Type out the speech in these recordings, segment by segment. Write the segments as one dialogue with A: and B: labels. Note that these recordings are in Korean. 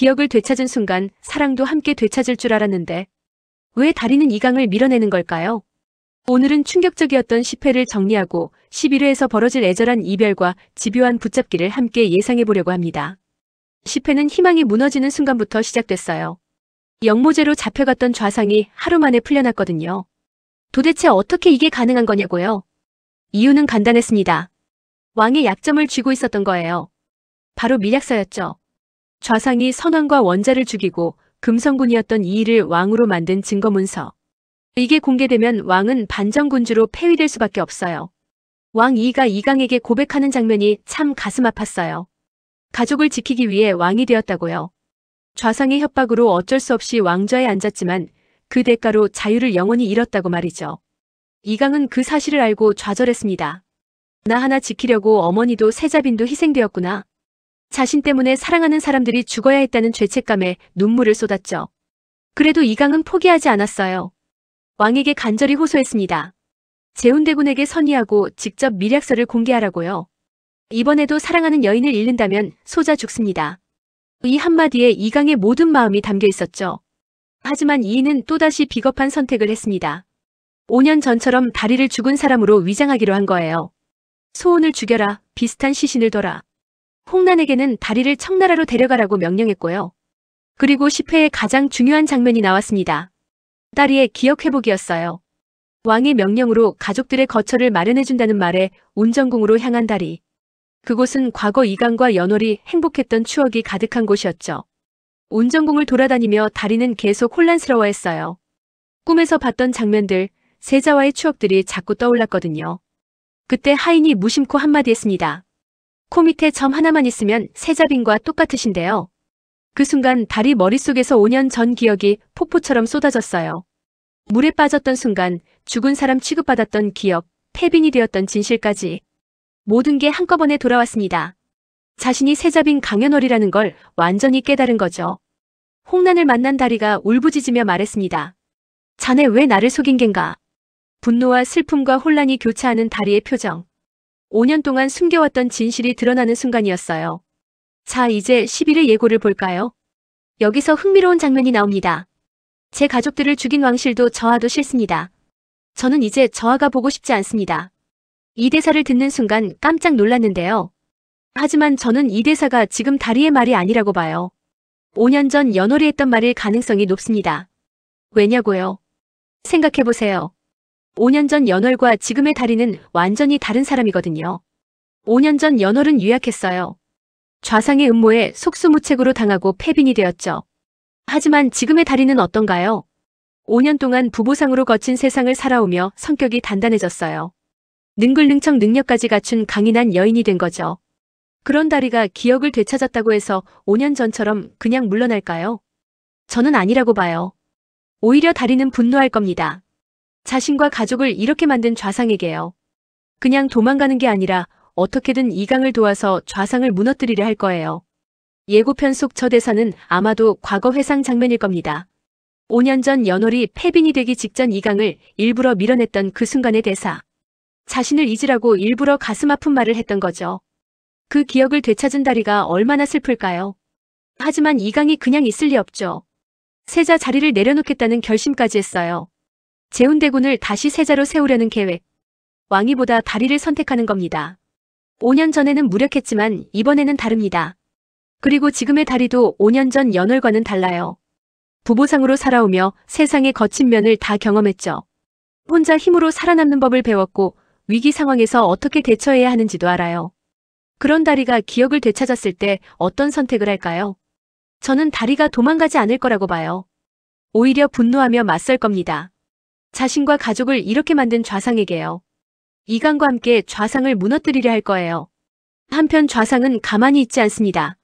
A: 기억을 되찾은 순간 사랑도 함께 되찾을 줄 알았는데 왜 다리는 이강을 밀어내는 걸까요? 오늘은 충격적이었던 10회를 정리하고 11회에서 벌어질 애절한 이별과 집요한 붙잡기를 함께 예상해 보려고 합니다. 10회는 희망이 무너지는 순간부터 시작됐어요. 영모제로 잡혀갔던 좌상이 하루 만에 풀려났거든요. 도대체 어떻게 이게 가능한 거냐고요? 이유는 간단했습니다. 왕의 약점을 쥐고 있었던 거예요. 바로 밀약서였죠. 좌상이 선왕과 원자를 죽이고 금성군이었던 이의를 왕으로 만든 증거문서. 이게 공개되면 왕은 반정군주로 폐위될 수밖에 없어요. 왕 이의가 이강에게 고백하는 장면이 참 가슴 아팠어요. 가족을 지키기 위해 왕이 되었다고요. 좌상의 협박으로 어쩔 수 없이 왕좌에 앉았지만 그 대가로 자유를 영원히 잃었다고 말이죠. 이강은 그 사실을 알고 좌절했습니다. 나 하나 지키려고 어머니도 세자빈도 희생되었구나. 자신 때문에 사랑하는 사람들이 죽어야 했다는 죄책감에 눈물을 쏟았죠. 그래도 이강은 포기하지 않았어요. 왕에게 간절히 호소했습니다. 제운대군에게 선의하고 직접 밀약서를 공개하라고요. 이번에도 사랑하는 여인을 잃는다면 소자 죽습니다. 이 한마디에 이강의 모든 마음이 담겨 있었죠. 하지만 이의는 또다시 비겁한 선택을 했습니다. 5년 전처럼 다리를 죽은 사람으로 위장하기로 한 거예요. 소원을 죽여라, 비슷한 시신을 둬라. 홍란에게는 다리를 청나라로 데려가라고 명령했고요. 그리고 10회에 가장 중요한 장면이 나왔습니다. 다리의 기억 회복이었어요. 왕의 명령으로 가족들의 거처를 마련해준다는 말에 운정궁으로 향한 다리. 그곳은 과거 이강과 연월이 행복했던 추억이 가득한 곳이었죠. 운정궁을 돌아다니며 다리는 계속 혼란스러워했어요. 꿈에서 봤던 장면들, 세자와의 추억들이 자꾸 떠올랐거든요. 그때 하인이 무심코 한마디 했습니다. 코 밑에 점 하나만 있으면 세자빈과 똑같으신데요. 그 순간 다리 머릿속에서 5년 전 기억이 폭포처럼 쏟아졌어요. 물에 빠졌던 순간 죽은 사람 취급받았던 기억, 폐빈이 되었던 진실까지 모든 게 한꺼번에 돌아왔습니다. 자신이 세자빈 강연월이라는 걸 완전히 깨달은 거죠. 홍란을 만난 다리가 울부짖으며 말했습니다. 자네 왜 나를 속인 겐가? 분노와 슬픔과 혼란이 교차하는 다리의 표정. 5년 동안 숨겨왔던 진실이 드러나는 순간이었어요. 자, 이제 11회 예고를 볼까요? 여기서 흥미로운 장면이 나옵니다. 제 가족들을 죽인 왕실도 저하도 싫습니다. 저는 이제 저하가 보고 싶지 않습니다. 이 대사를 듣는 순간 깜짝 놀랐는데요. 하지만 저는 이 대사가 지금 다리의 말이 아니라고 봐요. 5년 전 연월이 했던 말일 가능성이 높습니다. 왜냐고요? 생각해보세요. 5년 전 연월과 지금의 다리는 완전히 다른 사람이거든요. 5년 전 연월은 유약했어요. 좌상의 음모에 속수무책으로 당하고 패빈이 되었죠. 하지만 지금의 다리는 어떤가요? 5년 동안 부보상으로 거친 세상을 살아오며 성격이 단단해졌어요. 능글능청 능력까지 갖춘 강인한 여인이 된 거죠. 그런 다리가 기억을 되찾았다고 해서 5년 전처럼 그냥 물러날까요? 저는 아니라고 봐요. 오히려 다리는 분노할 겁니다. 자신과 가족을 이렇게 만든 좌상에게요. 그냥 도망가는 게 아니라 어떻게든 이강을 도와서 좌상을 무너뜨리려 할 거예요. 예고편 속 저 대사는 아마도 과거 회상 장면일 겁니다. 5년 전 연월이 패빈이 되기 직전 이강을 일부러 밀어냈던 그 순간의 대사. 자신을 잊으라고 일부러 가슴 아픈 말을 했던 거죠. 그 기억을 되찾은 다리가 얼마나 슬플까요? 하지만 이강이 그냥 있을 리 없죠. 세자 자리를 내려놓겠다는 결심까지 했어요. 제운대군을 다시 세자로 세우려는 계획. 왕위보다 다리를 선택하는 겁니다. 5년 전에는 무력했지만 이번에는 다릅니다. 그리고 지금의 다리도 5년 전 연월과는 달라요. 부보상으로 살아오며 세상의 거친 면을 다 경험했죠. 혼자 힘으로 살아남는 법을 배웠고 위기 상황에서 어떻게 대처해야 하는지도 알아요. 그런 다리가 기억을 되찾았을 때 어떤 선택을 할까요? 저는 다리가 도망가지 않을 거라고 봐요. 오히려 분노하며 맞설 겁니다. 자신과 가족을 이렇게 만든 좌상에게요. 이강과 함께 좌상을 무너뜨리려 할 거예요. 한편 좌상은 가만히 있지 않습니다.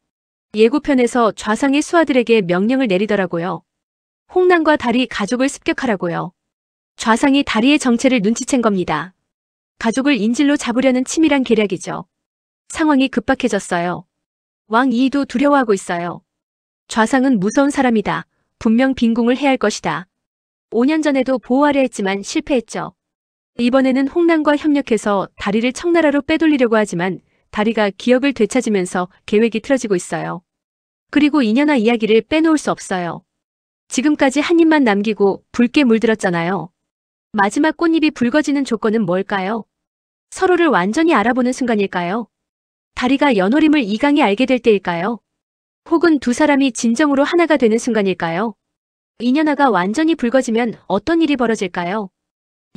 A: 예고편에서 좌상의 수하들에게 명령을 내리더라고요. 홍란과 다리 가족을 습격하라고요. 좌상이 다리의 정체를 눈치챈 겁니다. 가족을 인질로 잡으려는 치밀한 계략이죠. 상황이 급박해졌어요. 왕 이의도 두려워하고 있어요. 좌상은 무서운 사람이다. 분명 빈궁을 해야 할 것이다. 5년 전에도 보호하려 했지만 실패했죠. 이번에는 홍란과 협력해서 다리를 청나라로 빼돌리려고 하지만 다리가 기억을 되찾으면서 계획이 틀어지고 있어요. 그리고 이년아 이야기를 빼놓을 수 없어요. 지금까지 한 입만 남기고 붉게 물들었잖아요. 마지막 꽃잎이 붉어지는 조건은 뭘까요? 서로를 완전히 알아보는 순간일까요? 다리가 연호림을 이강이 알게 될 때일까요? 혹은 두 사람이 진정으로 하나가 되는 순간일까요? 이년아가 완전히 붉어지면 어떤 일이 벌어질까요?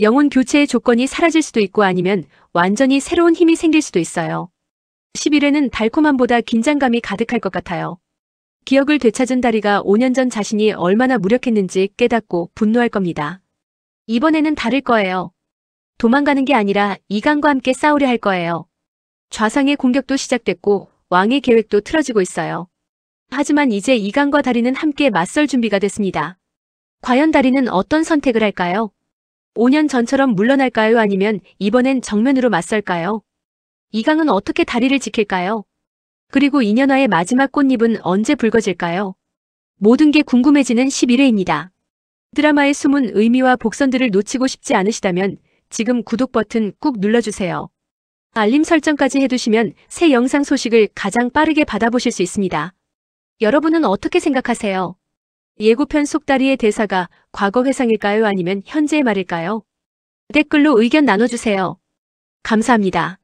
A: 영혼 교체의 조건이 사라질 수도 있고 아니면 완전히 새로운 힘이 생길 수도 있어요. 11회는 달콤함보다 긴장감이 가득할 것 같아요. 기억을 되찾은 다리가 5년 전 자신이 얼마나 무력했는지 깨닫고 분노할 겁니다. 이번에는 다를 거예요. 도망가는 게 아니라 이강과 함께 싸우려 할 거예요. 좌상의 공격도 시작됐고 왕의 계획도 틀어지고 있어요. 하지만 이제 이강과 다리는 함께 맞설 준비가 됐습니다. 과연 다리는 어떤 선택을 할까요? 5년 전처럼 물러날까요? 아니면 이번엔 정면으로 맞설까요? 이강은 어떻게 다리를 지킬까요? 그리고 이년화의 마지막 꽃잎은 언제 붉어질까요? 모든 게 궁금해지는 11회입니다. 드라마의 숨은 의미와 복선들을 놓치고 싶지 않으시다면 지금 구독 버튼 꾹 눌러주세요. 알림 설정까지 해두시면 새 영상 소식을 가장 빠르게 받아보실 수 있습니다. 여러분은 어떻게 생각하세요? 예고편 속다리의 대사가 과거 회상일까요? 아니면 현재의 말일까요? 댓글로 의견 나눠주세요. 감사합니다.